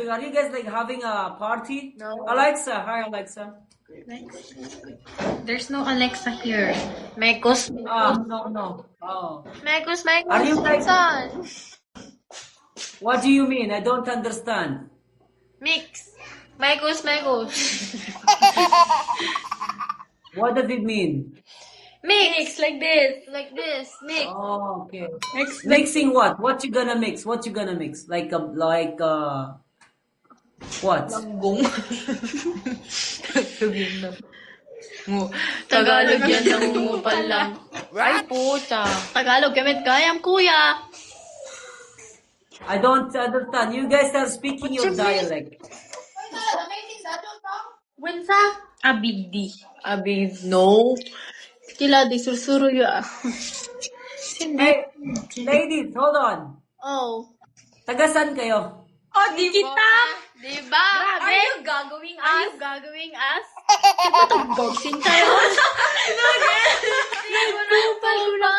going on? Are you guys like having a party? No. Alexa, hi Alexa. There's no Alexa here. Mekos. No. Oh. Mekos. Are you guys? Son. What do you mean? I don't understand. Mix. Mekos. What does it mean? Mix like this. Like this. Mix. Oh, okay. Mixing what? What you gonna mix? What you gonna mix? What? Langgong. Tagalog yan, nangungupal lang. Ay, puta. Tagalog, gamit kayam, kuya. I don't understand. You guys are speaking your dialect. Wensa? Abigdi. No. Kila di sursuro ya. Hey, ladies, hold on. Oh. Tagasan kayo? Oh, di kita? Diba? Grabe. Are you gagawing us? Sino itong boxing tayo? Hindi ko na